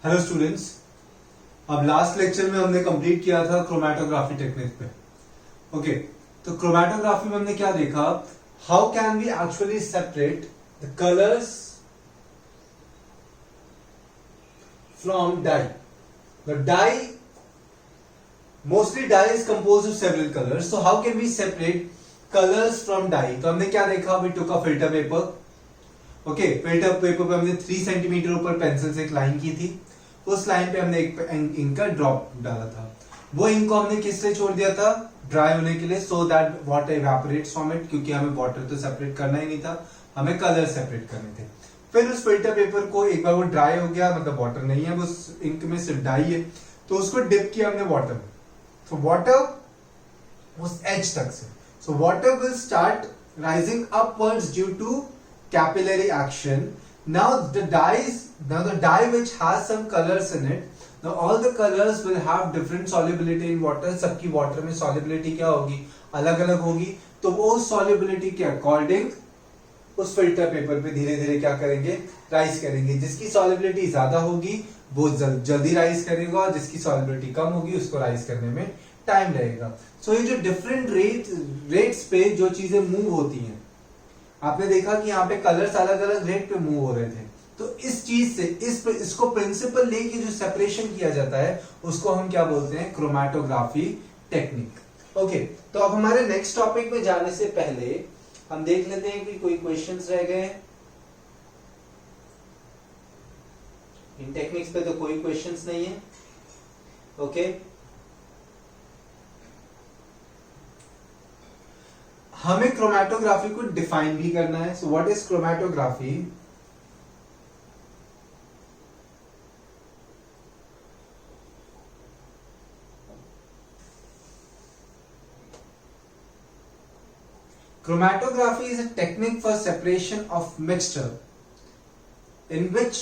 Hello students. अब last lecture में हमने कंप्लीट किया था क्रोमैटोग्राफी टेक्निक पे। ओके, तो क्रोमैटोग्राफी में हमने क्या देखा, how can we actually separate the colours from dye. The dye, mostly dye is compose of several colours, so how can we separate colours from dye. तो हमने क्या देखा, we took a filter paper. Okay, filter paper पे हमने 3 centimetre ऊपर pencil से एक line की थी। उस लाइन पे हमने एक इंक का ड्रॉप डाला था। वो इंक को हमने किस लिए छोड़ दिया था, ड्राई होने के लिए, so that water evaporates from it, क्योंकि हमें वाटर तो सेपरेट करना ही नहीं था, हमें कलर सेपरेट करने थे। फिर उस फिल्टर पेपर को एक बार वो ड्राई हो गया, मतलब वाटर नहीं है, उस इंक में सिर्फ डाई है, तो उसको डिप किया हमने वाटर में। तो वाटर उस एज तक से, so water will start rising upwards due to capillary action. Now the dye which has some colors in it, now all the colors will have different solubility in water. सबकी water में solubility क्या होगी, अलग अलग होगी। तो वो solubility के according उस फिल्टर पेपर पे धीरे धीरे क्या करेंगे, राइज करेंगे। जिसकी सॉलिबिलिटी ज्यादा होगी वो जल्दी राइज करेगा, और जिसकी सॉलिबिलिटी कम होगी उसको राइज करने में टाइम लगेगा। सो ये जो डिफरेंट रेट्स पे जो चीजें मूव होती हैं, आपने देखा कि यहाँ पे कलर्स अलग अलग रेट पे मूव हो रहे थे। तो इस चीज से इसको प्रिंसिपल लेके जो सेपरेशन किया जाता है उसको हम क्या बोलते हैं, क्रोमैटोग्राफी टेक्निक। ओके, तो अब हमारे नेक्स्ट टॉपिक में जाने से पहले हम देख लेते हैं कि कोई क्वेश्चंस रह गए। इन टेक्निक्स पे तो कोई क्वेश्चंस नहीं है। ओके, हमें क्रोमैटोग्राफी को डिफाइन भी करना है। So what is chromatography? Chromatography is a technique for separation of mixture in which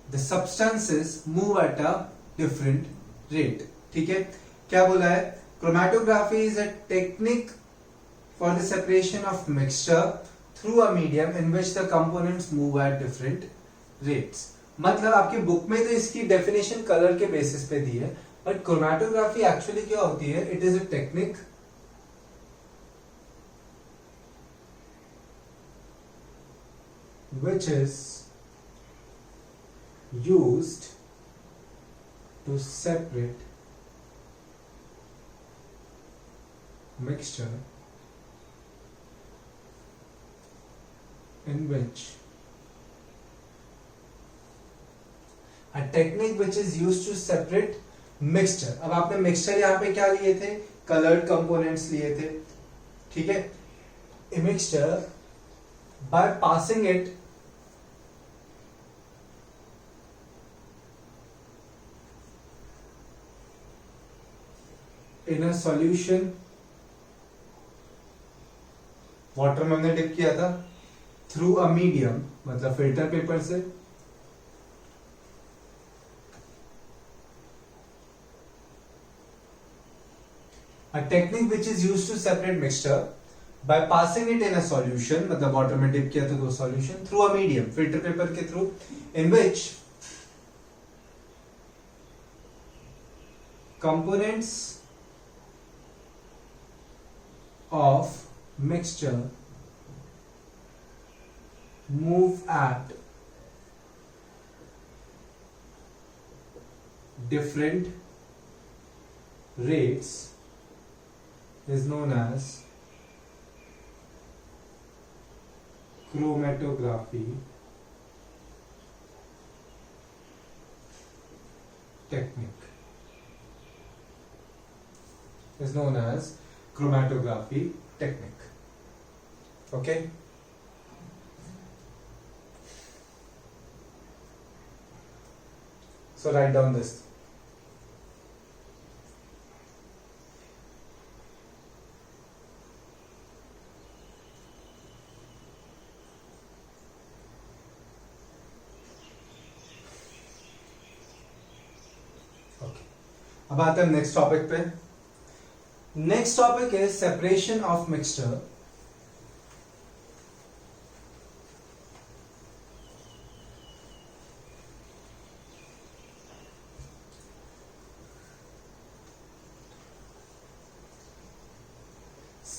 the substances move at a different rate. ठीक है, क्या बोला है? Chromatography is a technique for the separation of mixture through a medium in which the components move at different rates. मतलब आपकी book में तो इसकी डेफिनेशन कलर के बेसिस पे दी है, बट क्रोमैटोग्राफी एक्चुअली क्या होती है? It is a technique which is used to separate mixture in which a technique which is used to separate mixture। अब आपने मिक्सचर यहां पे क्या लिए थे, कलर्ड कंपोनेंट्स लिए थे। ठीक है, a mixture by passing it in a solution, water में हमने डिप किया था, थ्रू अ मीडियम मतलब फिल्टर पेपर से, a technique which is used to separate mixture by passing it in a solution, मतलब वाटर में डिप किया था तो solution, through a medium filter paper के through, in which components of mixture move at different rates is known as chromatography technique, is known as chromatography technique. Okay, so write down this. Okay, अब आते हैं next topic पे। Next topic है separation of mixture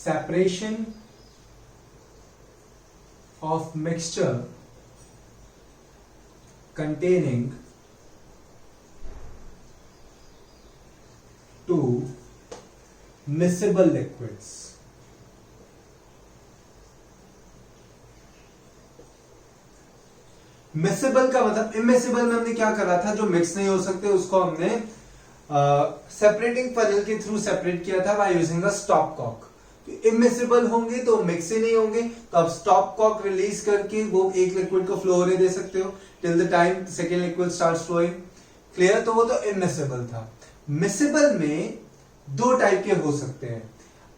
separation of mixture containing two miscible liquids. Mixable का मतलब, immiscible में हमने क्या करा था, जो मिक्स नहीं हो सकते उसको हमने सेपरेटिंग फनल के थ्रू सेपरेट किया था by using a stopcock. Immiscible होंगे तो मिक्स ही नहीं होंगे, तो आप स्टॉप कॉक रिलीज करके वो एक लिक्विड को फ्लो होने दे सकते हो till the time second liquid starts flowing. Clear? तो वो तो इमिसिबल था। मिक्सेबल में दो टाइप के हो सकते हैं।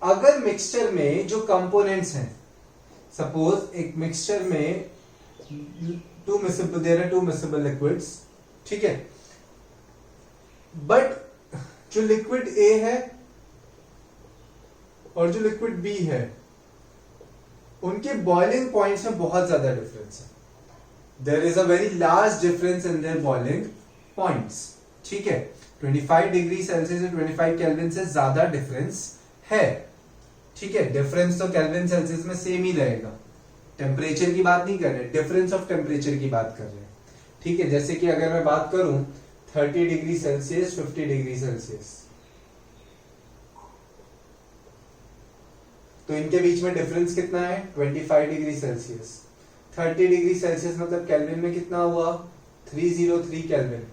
अगर मिक्सचर में जो कंपोनेंट्स हैं, सपोज एक मिक्सचर में टू मिक्सेबल लिक्विड्स, ठीक है, बट जो लिक्विड ए है और जो लिक्विड बी है उनके बॉइलिंग पॉइंट्स में बहुत ज्यादा डिफरेंस है। There is a very large difference in their boiling points, ठीक है। 25 डिग्री सेल्सियस से 25 केल्विन से ज्यादा डिफरेंस है, ठीक है। डिफरेंस तो केल्विन सेल्सियस में सेम ही रहेगा, टेम्परेचर की बात नहीं कर रहे, डिफरेंस ऑफ टेम्परेचर की बात कर रहे हैं, ठीक है। जैसे कि अगर मैं बात करूं 30 डिग्री सेल्सियस 50 डिग्री सेल्सियस, तो इनके बीच में डिफरेंस कितना है? 25 डिग्री सेल्सियस। 30 डिग्री सेल्सियस मतलब केल्विन में कितना हुआ? 303 केल्विन।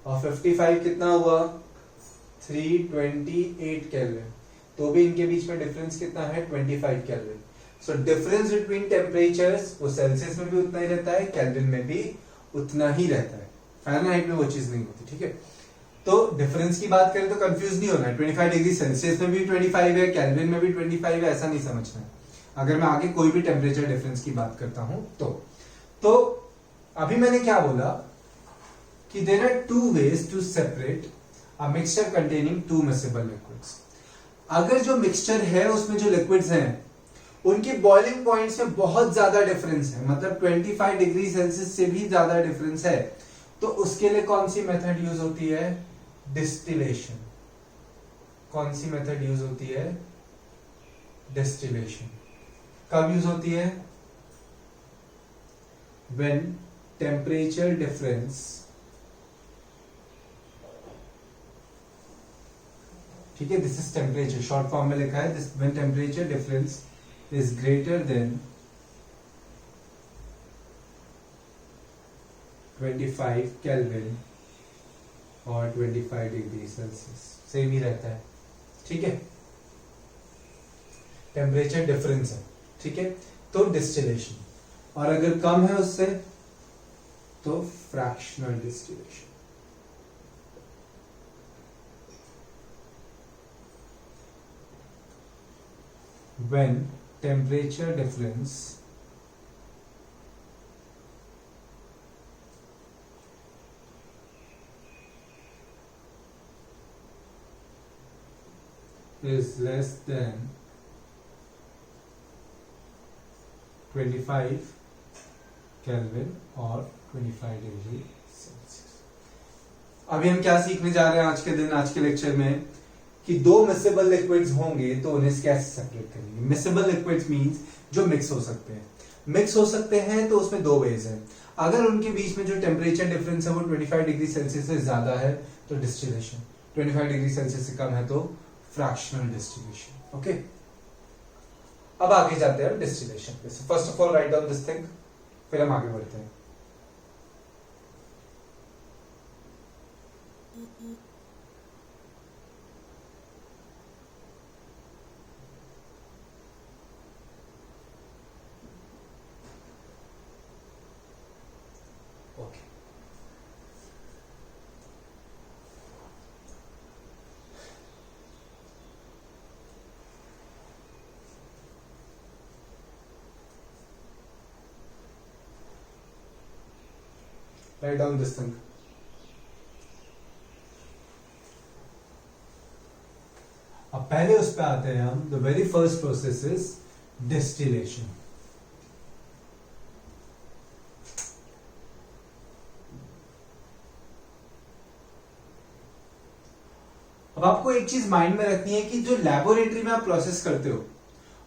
और 55 कितना हुआ? 328 केल्विन। तो भी इनके बीच में डिफरेंस कितना है? 25 kelvin. So difference between temperatures वो सेल्सियस में भी उतना ही रहता है, केल्विन में भी उतना ही रहता है, फ़ारेनहाइट में वो चीज नहीं होती, ठीक है। तो डिफरेंस की बात करें तो कंफ्यूज नहीं होना है, 25 डिग्री सेल्सियस में भी 25 है, केल्विन में भी 25 है, ऐसा नहीं समझना है अगर मैं आगे कोई भी टेम्परेचर डिफरेंस की बात करता हूं तो अभी मैंने क्या बोला कि there are two ways to separate a mixture containing two miscible liquids. अगर जो मिक्सचर है उसमें जो लिक्विड्स हैं उनकी बॉइलिंग पॉइंट्स में बहुत ज्यादा डिफरेंस है, मतलब 25 डिग्री सेल्सियस से भी ज्यादा डिफरेंस है, तो उसके लिए कौन सी मेथड यूज होती है? डिस्टिलेशन। कौन सी मेथड यूज होती है? डिस्टिलेशन। कब यूज होती है? व्हेन टेम्परेचर डिफरेंस, ठीक है, this is temperature, short form में लिखा है this, when temperature difference is greater than 25 Kelvin और 25 डिग्री सेल्सियस, सेम ही रहता है, ठीक है। टेम्परेचर डिफरेंस है, ठीक है, तो डिस्टिलेशन। और अगर कम है उससे तो fractional distillation. When temperature difference is less than 25 Kelvin और 25 डिग्री सेल्सियस। अभी हम क्या सीखने जा रहे हैं आज के दिन, आज के लेक्चर में, कि दो मिक्सेबल लिक्विड्स होंगे तो उन्हें कैसे सेपरेट करेंगे। मिक्सेबल लिक्विड्स मींस जो मिक्स हो सकते हैं। मिक्स हो सकते हैं तो उसमें दो वेज हैं। अगर उनके बीच में जो टेम्परेचर डिफरेंस है वो 25 डिग्री सेल्सियस से ज्यादा है तो डिस्टिलेशन, 25 डिग्री सेल्सियस से कम है तो फ्रैक्शनल डिस्टिलेशन। ओके, अब आगे जाते हैं डिस्टिलेशन पे। First of all write down this thing, फिर हम आगे बढ़ते हैं। Write down this thing. अब पहले उस पे आते हैं हम। The very first process is distillation. अब आपको एक चीज माइंड में रखनी है कि जो लैबोरेटरी में आप प्रोसेस करते हो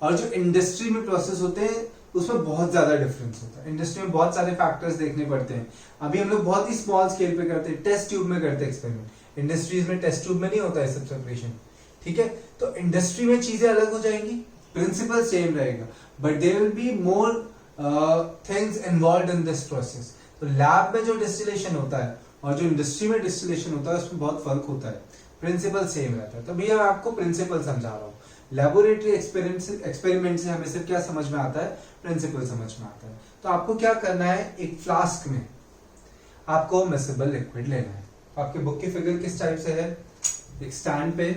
और जो इंडस्ट्री में प्रोसेस होते हैं उसमें बहुत ज्यादा डिफरेंस होता है। इंडस्ट्री में बहुत सारे फैक्टर्स देखने पड़ते हैं। अभी हम लोग बहुत ही स्मॉल स्केल पे करते हैं, टेस्ट ट्यूब में करते हैं एक्सपेरिमेंट। इंडस्ट्रीज में टेस्ट ट्यूब में नहीं होता है सब सेपरेशन, ठीक है। तो इंडस्ट्री में चीजें अलग हो जाएंगी, प्रिंसिपल सेम रहेगा, but there will be more things involve in this process. तो लैब में जो डिस्टिलेशन होता है और जो इंडस्ट्री में डिस्टिलेशन होता है उसमें बहुत फर्क होता है, प्रिंसिपल सेम रहता है। तो भैया मैं आपको प्रिंसिपल समझा रहा हूँ। लेबोरेटरी एक्सपेरिमेंट से हमें सिर्फ क्या समझ में आता है, प्रिंसिपल समझ में आता है। तो आपको क्या करना है, एक फ्लास्क में आपको मिसेबल लिक्विड लेना है। आपके बुक की फिगर किस टाइप से है, एक स्टैंड पे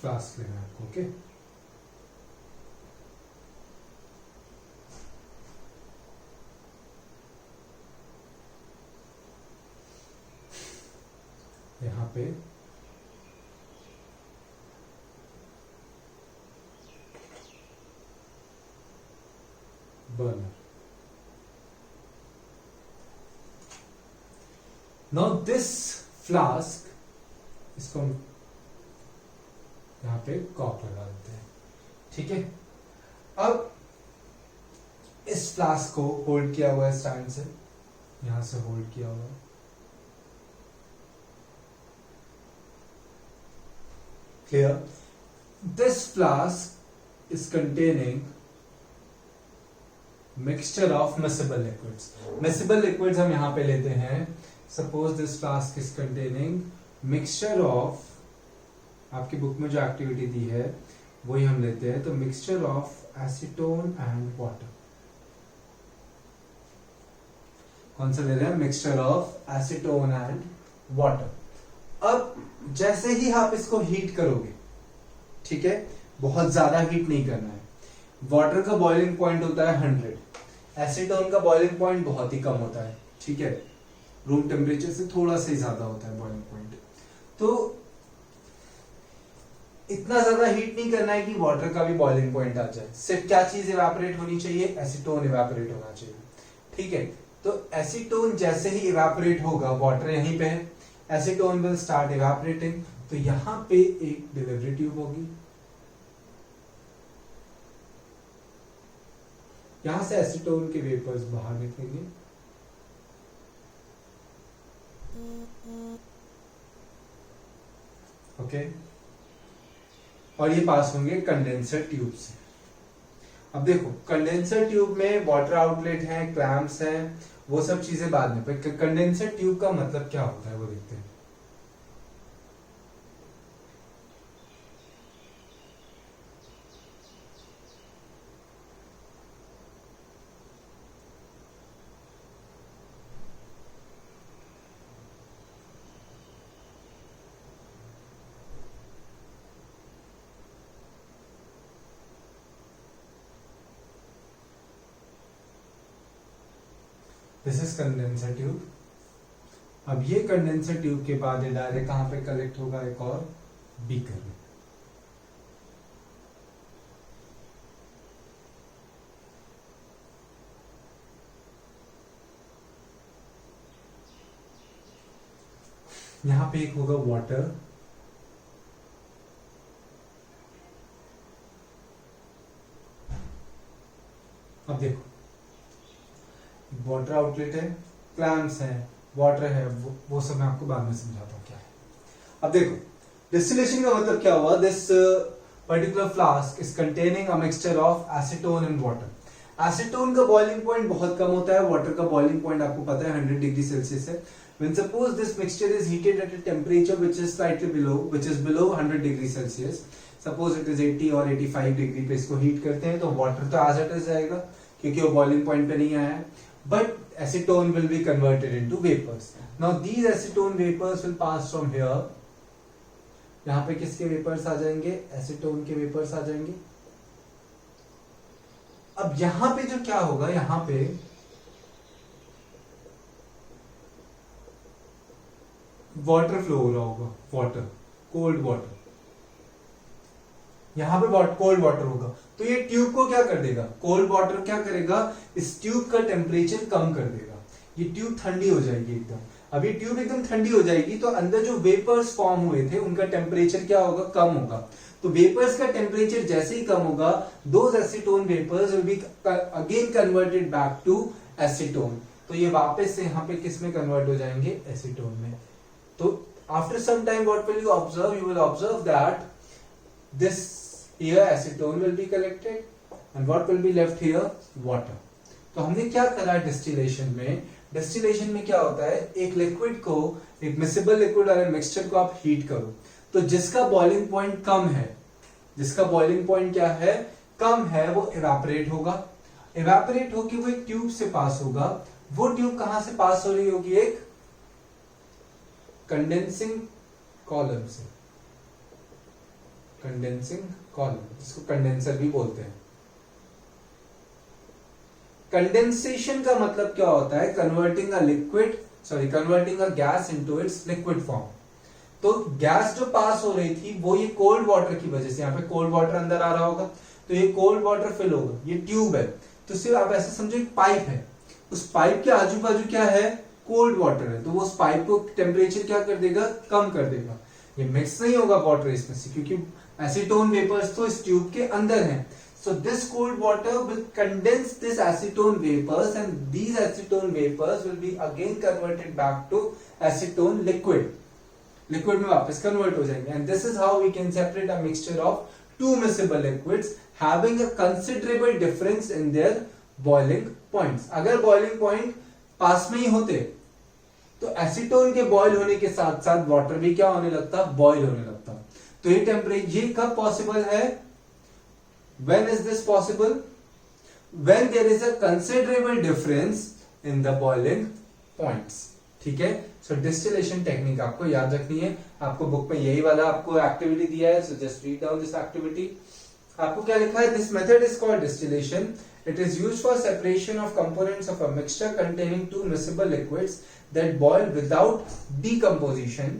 फ्लास्क लेना है आपको, ओके। यहां पे बर्नर, नाउ दिस फ्लास्क, इसको हम यहां पे कॉक लगा देते हैं, ठीक है। अब इस फ्लास्क को होल्ड किया हुआ है स्टैंड से, यहां से होल्ड किया हुआ है, clear. This flask is containing mixture of miscible liquids. Miscible liquids हम यहां पे लेते हैं, suppose this flask is containing mixture of, आपकी बुक में जो एक्टिविटी दी है वही हम लेते हैं, तो mixture of acetone and water. कौन सा ले रहे हैं, mixture of acetone and water. अब जैसे ही आप इसको हीट करोगे, ठीक है, बहुत ज्यादा हीट नहीं करना है। वाटर का बॉइलिंग पॉइंट होता है 100, एसीटोन का बॉइलिंग पॉइंट बहुत ही कम होता है, ठीक है, रूम टेम्परेचर से थोड़ा सा ही ज्यादा होता है बॉइलिंग पॉइंट। तो इतना ज्यादा हीट नहीं करना है कि वाटर का भी बॉइलिंग पॉइंट आ जाए। सिर्फ क्या चीज इवेपोरेट होनी चाहिए, एसीटोन इवेपोरेट होना चाहिए, ठीक है। तो एसीटोन जैसे ही इवेपोरेट होगा, वाटर यहीं पे है, एसीटोन विल स्टार्ट इवेपोरेटिंग, तो यहां पे एक डिलीवरी ट्यूब होगी, यहां से एसीटोन के वेपर्स बाहर निकलेंगे, ओके, और ये पास होंगे कंडेंसर ट्यूब से। अब देखो कंडेंसर ट्यूब में वाटर आउटलेट है, क्लैंप्स हैं, वो सब चीजें बाद में, पर कंडेंसर ट्यूब का मतलब क्या होता है वो देखते हैं। This is condenser tube. अब ये कंडेंसर ट्यूब के बाद ये डायरेक्ट कहां पे कलेक्ट होगा, एक और बीकर में। यहां पे एक होगा वाटर, अब देखो वाटर आउटलेट है, क्लैंप्स है, वाटर है, वो सब मैं आपको बाद में समझाता हूँ क्या है। अब देखो डिस्टिलेशन का मतलब क्या हुआ, this particular flask is containing a mixture of acetone and water. Acetone का बॉइलिंग पॉइंट बहुत कम होता है, वाटर का बॉइलिंग पॉइंट आपको पता है 100 डिग्री सेल्सियस है। When suppose this mixture is heated at a temperature which is slightly below, which is below 100 degree Celsius, suppose it is 80 और 85 डिग्री पे इसको हीट करते हैं तो वाटर तो एज इट इज जाएगा क्योंकि वो बॉइलिंग पॉइंट पे नहीं आया है, but acetone will be converted into vapours. Now these acetone vapours will pass from here, यहाँ पे किसके वेपर्स आ जाएंगे, एसीटोन के वेपर्स आ जाएंगे। अब यहां पे जो क्या होगा, यहां पे वाटर फ्लो हो रहा होगा, वाटर, कोल्ड वाटर, यहां पे कोल्ड वाटर होगा तो ये ट्यूब को क्या कर देगा, कोल्ड वाटर क्या करेगा, इस ट्यूब का टेम्परेचर कम कर देगा, ये ट्यूब ठंडी हो जाएगी एकदम। अब ये ट्यूब एकदम ठंडी हो जाएगी तो अंदर जो वेपर्स फॉर्म हुए थे उनका टेम्परेचर क्या होगा, कम होगा। तो वेपर्स का टेम्परेचर जैसे ही कम होगा, those acetone vapours will be again converted back to acetone, तो ये वापस से यहाँ पे किस में कन्वर्ट हो जाएंगे, एसीटोन में। तो after some time what will you observe, you will observe that this here acetone will be collected and what will be left here, water। तो हमने क्या करा डिस्टिलेशन में, डिस्टिलेशन में क्या होता है, एक लिक्विड को, एक मिसिबल लिक्विड और मिक्सचर को आप हीट करो तो जिसका बॉइलिंग पॉइंट कम है, जिसका बॉइलिंग पॉइंट क्या है, कम है, वो इवेपोरेट होगा, इवेपोरेट होके वो एक ट्यूब से पास होगा। वो ट्यूब कहां से पास हो रही होगी, एक कंडेंसिंग कॉलम से, कंडेंसिंग कॉलम जिसको कंडेंसर भी बोलते हैं। कंडेंसेशन का मतलब क्या होता है, converting a liquid, sorry converting a gas into its liquid form. तो गैस जो पास हो रही थी वो ये कोल्ड वाटर की वजह से, यहाँ पे कोल्ड वाटर अंदर आ रहा होगा तो ये कोल्ड वाटर फिल होगा, ये ट्यूब है तो सिर्फ आप ऐसे समझो एक पाइप है, उस पाइप के आजू बाजू क्या है, कोल्ड वाटर है, तो वो उस पाइप को टेम्परेचर क्या कर देगा, कम कर देगा। ये मिक्स नहीं होगा वाटर इसमें से क्योंकि एसीटोन वेपर्स तो इस ट्यूब के अंदर हैं। So this cold water will condense this acetone vapors and these acetone vapors will be again converted back to acetone liquid. Liquid में वापस convert हो जाएंगे and this is how we can separate a mixture of two miscible liquids having a considerable difference in their boiling points. अगर boiling point पास में ही होते तो acetone के boil होने के साथ साथ वाटर भी क्या होने लगता, बॉयल होने लगता। तो ये टेम्परेचर, ये कब पॉसिबल है, when is this possible, when there is a considerable difference in the boiling points। ठीक है, सो डिस्टिलेशन टेक्निक आपको याद रखनी है, आपको बुक में यही वाला आपको एक्टिविटी दिया है, so just read down this activity. आपको क्या लिखा है, this method is called distillation, it is used for separation of components of a mixture containing two miscible liquids that boil without decomposition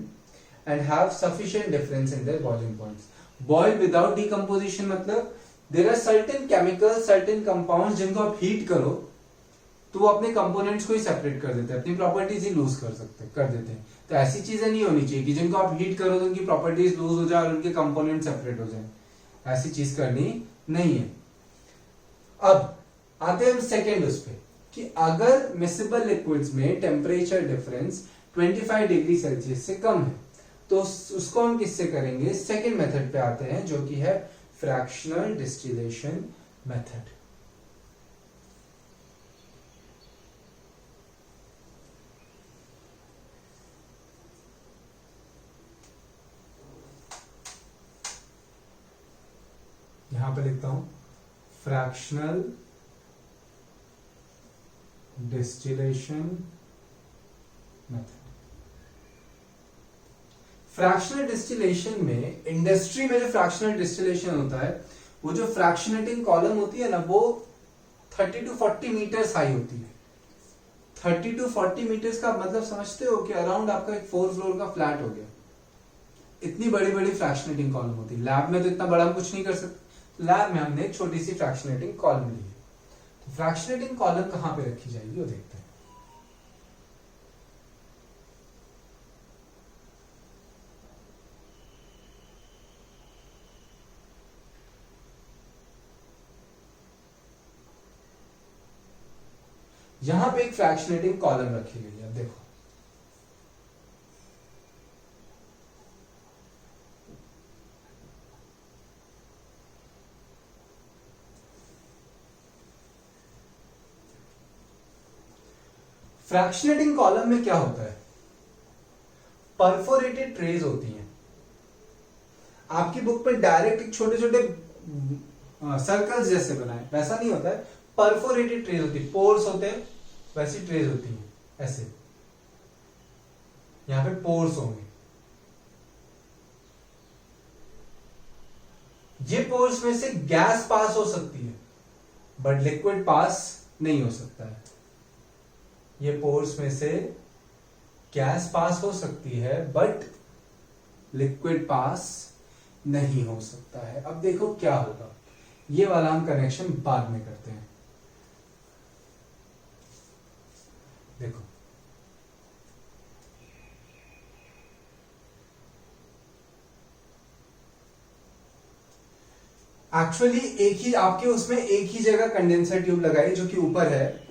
and have sufficient difference in their boiling points। boil without decomposition मतलब there are certain chemicals, certain compounds जिनको आप heat करो तो वो अपने components को ही separate कर देते हैं, अपनी प्रॉपर्टीज ही लूज कर देते हैं। तो ऐसी चीजें नहीं होनी चाहिए कि जिनको आप हीट करो तो उनकी प्रॉपर्टीज लूज हो जाए और उनके कंपोनेंट सेपरेट हो जाए, ऐसी चीज करनी नहीं है। अब आते हैं हम सेकेंड उस पे कि अगर मिसिबल लिक्विड्स में टेम्परेचर डिफरेंस 25 डिग्री सेल्सियस से कम है तो उसको हम किससे करेंगे, सेकेंड मेथड पे आते हैं जो कि है फ्रैक्शनल डिस्टिलेशन मेथड। यहां पे लिखता हूं fractional distillation method. Fractional distillation में, इंडस्ट्री में जो फ्रैक्शनल डिस्टिलेशन होता है वो जो फ्रैक्शनेटिंग कॉलम होती है ना वो 30 to 40 मीटर्स हाई होती है। 30 to 40 मीटर्स का मतलब समझते हो कि अराउंड आपका एक 4 फ्लोर का फ्लैट हो गया, इतनी बड़ी बड़ी फ्रैक्शनेटिंग कॉलम होती है। लैब में तो इतना बड़ा हम कुछ नहीं कर सकते, लैब में हमने एक छोटी सी फ्रैक्शनेटिंग कॉलम ली है। तो फ्रैक्शनेटिंग कॉलम कहां पे रखी जाएगी वो देखते हैं। यहां पे एक फ्रैक्शनेटिंग कॉलम रखी गई है, देखो फ्रैक्शनेटिंग कॉलम में क्या होता है, परफोरेटेड ट्रेज होती हैं। आपकी बुक पे डायरेक्ट छोटे छोटे सर्कल्स जैसे बनाए वैसा नहीं होता है, परफोरेटेड ट्रेज होती है, पोर्स होते हैं वैसी ट्रेज होती है, ऐसे यहां पे पोर्स होंगे। ये पोर्स में से गैस पास हो सकती है बट लिक्विड पास नहीं हो सकता है। ये पोर्स में से गैस पास हो सकती है बट लिक्विड पास नहीं हो सकता है। अब देखो क्या होगा, ये वाला हम कनेक्शन बाद में करते हैं। देखो एक्चुअली एक ही आपके उसमें एक ही जगह कंडेंसर ट्यूब लगाई जो कि ऊपर है,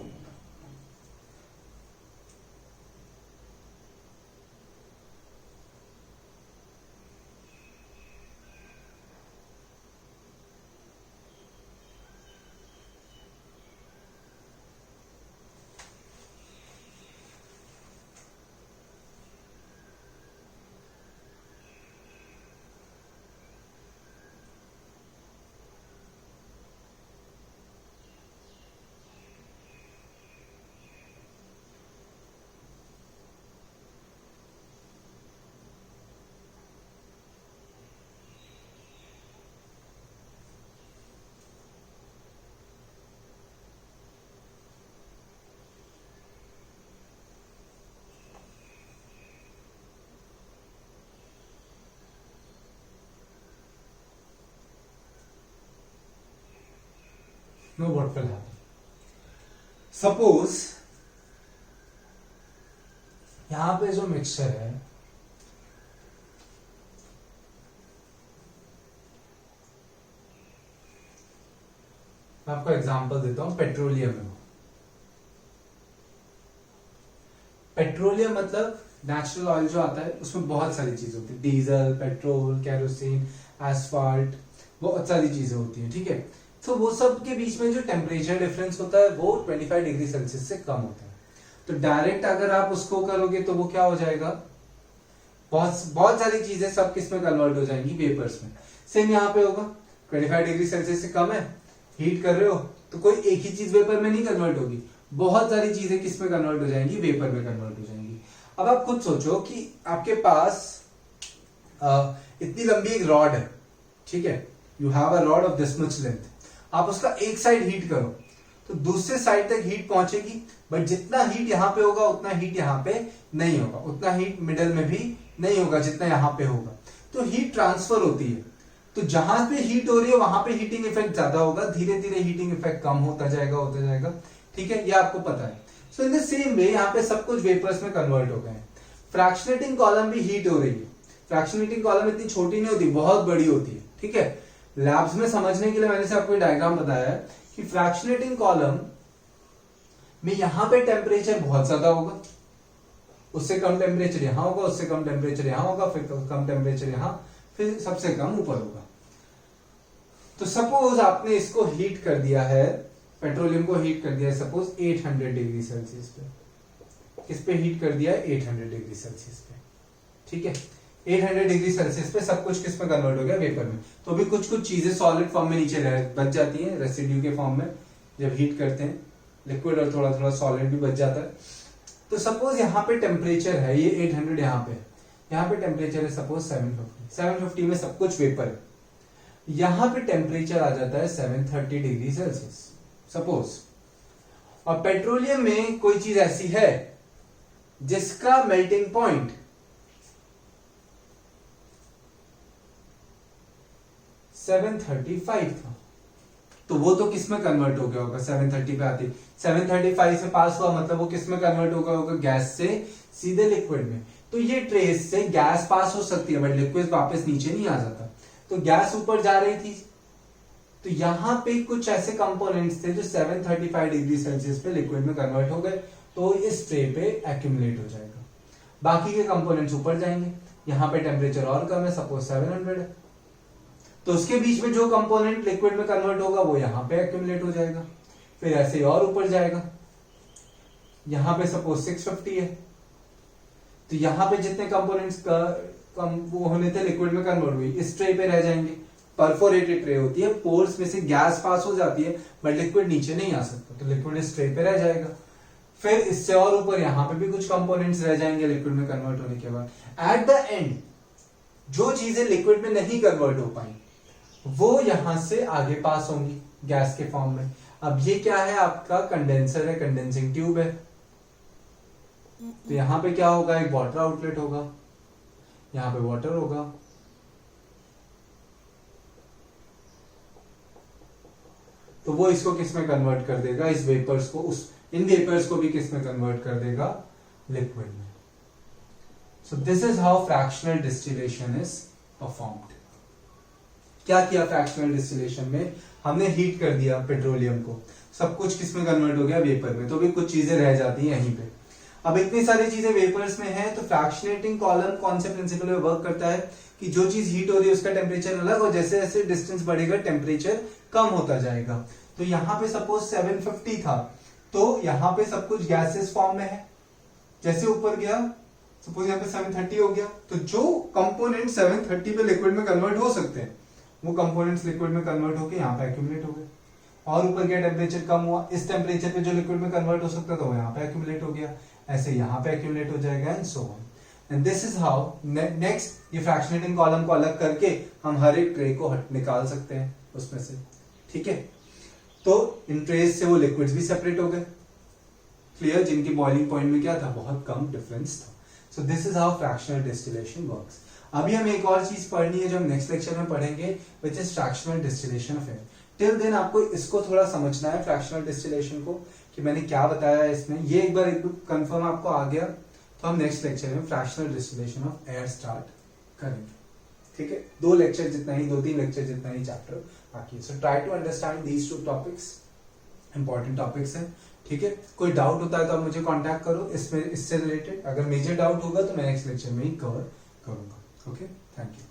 know what will happen, suppose यहां पे जो मिक्सचर है मैं आपको एग्जांपल देता हूं, पेट्रोलियम है। पेट्रोलियम मतलब नेचुरल ऑयल जो आता है उसमें बहुत सारी चीजें होती है, डीजल, पेट्रोल, केरोसिन, एसफाल्ट, बहुत सारी चीजें होती है, ठीक है। तो वो सब के बीच में जो टेम्परेचर डिफरेंस होता है वो 25 डिग्री सेल्सियस से कम होता है। तो डायरेक्ट अगर आप उसको करोगे तो वो क्या हो जाएगा, बहुत बहुत सारी चीजें सब किस में कन्वर्ट हो जाएंगी, वेपर्स में। सेम यहाँ पे होगा, 25 डिग्री सेल्सियस से कम है, हीट कर रहे हो तो कोई एक ही चीज वेपर में नहीं कन्वर्ट होगी, बहुत सारी चीजें किस में कन्वर्ट हो जाएंगी, वेपर में कन्वर्ट हो जाएंगी। अब आप खुद सोचो कि आपके पास इतनी लंबी एक रॉड है, ठीक है, you have a rod of this much length, आप उसका एक साइड हीट करो तो दूसरे साइड तक हीट पहुंचेगी, बट जितना हीट यहां पे होगा उतना हीट यहां पे नहीं होगा, उतना हीट मिडल में भी नहीं होगा जितना यहां पे होगा। तो हीट ट्रांसफर होती है, तो जहां पे हीट हो रही है वहां पे हीटिंग इफेक्ट ज्यादा होगा, धीरे धीरे हीटिंग इफेक्ट कम होता जाएगा, ठीक है, ये आपको पता है। सो इन द सेम वे यहाँ पे सब कुछ वेपर्स में कन्वर्ट हो गए हैं। फ्रैक्शनेटिंग कॉलम भी हीट हो रही है, फ्रैक्शनेटिंग कॉलम इतनी छोटी नहीं होती, बहुत बड़ी होती है, ठीक है। लैब्स में समझने के लिए मैंने से आपको डायग्राम बताया है कि फ्रैक्शनेटिंग कॉलम में यहां पे टेम्परेचर बहुत ज्यादा होगा, उससे कम टेम्परेचर यहां होगा, उससे कम टेम्परेचर यहां होगा, फिर कम टेम्परेचर यहां, फिर सबसे कम ऊपर होगा। तो सपोज आपने इसको हीट कर दिया है, पेट्रोलियम को हीट कर दिया है सपोज 800 डिग्री सेल्सियस पे, किस पे हीट कर दिया है, 800 डिग्री सेल्सियस पे, ठीक है। 800 डिग्री सेल्सियस पे सब कुछ किस में कन्वर्ट हो गया, वेपर में। तो अभी कुछ कुछ चीजें सॉलिड फॉर्म में नीचे बच जाती हैं, रेसिड्यू के फॉर्म में, जब हीट करते हैं लिक्विड और थोड़ा थोड़ा सॉलिड भी बच जाता है। तो सपोज यहाँ पे टेम्परेचर है, ये 800 यहाँ पे टेम्परेचर है सपोज 750 में सब कुछ वेपर है, यहां पे टेम्परेचर आ जाता है 730 डिग्री सेल्सियस सपोज। और पेट्रोलियम में कोई चीज ऐसी है जिसका मेल्टिंग पॉइंट 735 था, तो वो तो किस में कन्वर्ट हो गया होगा, 730 पे आती, 735 से पास हुआ मतलब वो किस में कन्वर्ट हो गया होगा, गैस से सीधे लिक्विड में। तो ये ट्रेस से गैस पास हो सकती है बट लिक्विड वापस नीचे नहीं आ जाता, तो गैस ऊपर जा रही थी, तो यहां पे कुछ ऐसे कंपोनेंट्स थे जो 735 डिग्री सेल्सियस पे लिक्विड में कन्वर्ट हो गए, तो इस ट्रे पे एक्यूमुलेट हो जाएगा, बाकी के कंपोनेंट्स ऊपर जाएंगे। यहां पे टेम्परेचर और कम है, सपोज 700 है, तो उसके बीच में जो कंपोनेंट लिक्विड में कन्वर्ट होगा वो यहां पे एक्यूमुलेट हो जाएगा, फिर ऐसे और ऊपर जाएगा। यहां पे सपोज 650 है, तो यहां पे जितने कंपोनेंट्स कम वो होने थे लिक्विड में कन्वर्ट हुई, इस ट्रे पे रह जाएंगे। परफोरेटेड ट्रे होती है, पोर्स में से गैस पास हो जाती है बट लिक्विड नीचे नहीं आ सकता, तो लिक्विड इस ट्रे पे रह जाएगा। फिर इससे और ऊपर यहां पे भी कुछ कंपोनेंट्स रह जाएंगे लिक्विड में कन्वर्ट होने के बाद। एट द एंड जो चीजें लिक्विड में नहीं कन्वर्ट हो पाई वो यहां से आगे पास होंगी गैस के फॉर्म में। अब ये क्या है, आपका कंडेंसर है, कंडेंसिंग ट्यूब है। तो यहां पे क्या होगा, एक वाटर आउटलेट होगा, यहां पे वाटर होगा, तो वो इसको किस में कन्वर्ट कर देगा, इस वेपर्स को, उस इन वेपर्स को भी किस में कन्वर्ट कर देगा, लिक्विड में। So this is how fractional distillation is performed. क्या किया फ्रैक्शनल डिस्टिलेशन में, हमने हीट कर दिया पेट्रोलियम को, सब कुछ किस में कन्वर्ट हो गया, वेपर में, तो भी कुछ चीजें रह जाती हैं यहीं पे। अब इतनी सारी चीजें वेपर्स में है, तो फ्रैक्शनेटिंग कॉलम कौन से प्रिंसिपल में वर्क करता है कि जो चीज हीट हो रही है उसका टेम्परेचर अलग, और जैसे जैसे डिस्टेंस बढ़ेगा टेम्परेचर कम होता जाएगा। तो यहाँ पे सपोज 750 था, तो यहाँ पे सब कुछ गैसेस फॉर्म में है, जैसे ऊपर गया सपोज यहाँ पे 730 हो गया, तो जो कंपोनेंट 730 पे लिक्विड में कन्वर्ट हो सकते हैं वो कंपोनेंट्स लिक्विड में कन्वर्ट होकर यहाँ पे एक्यूमुलेट हो गए। और ऊपर क्या, टेम्परेचर कम हुआ, इस टेम्परेचर पे जो लिक्विड में कन्वर्ट हो सकता था वो यहाँ पे एक्यूमुलेट हो गया, ऐसे यहाँ पे एक्यूमुलेट हो जाएगा, and so on. And this is how next ये फ्रैक्शनेटिंग कॉलम को अलग करके हम हर एक ट्रे को निकाल सकते हैं उसमें से, ठीक है। तो इन ट्रेस से वो लिक्विड्स भी सेपरेट हो गए, क्लियर, जिनकी बॉइलिंग पॉइंट में क्या था, बहुत कम डिफरेंस था। So this is how fractional distillation works. अभी हम एक और चीज पढ़नी है जो हम नेक्स्ट लेक्चर में पढ़ेंगे, which is fractional distillation of air. Till then आपको इसको थोड़ा समझना है फ्रैक्शनल डिस्टिलेशन को, कि मैंने क्या बताया है इसमें, ये एक बार कंफर्म आपको आ गया तो हम नेक्स्ट लेक्चर में fractional distillation of air start करेंगे, ठीक है। 2 लेक्चर जितना ही, 2-3 लेक्चर जितना ही चैप्टर बाकी है। So try to understand these 2 topics, important topics हैं, ठीक है। कोई डाउट होता है तो आप मुझे कांटेक्ट करो इसमें, इससे रिलेटेड। अगर मेजर डाउट होगा तो मैं नेक्स्ट लेक्चर में ही कवर करूंगा। Okay, thank you.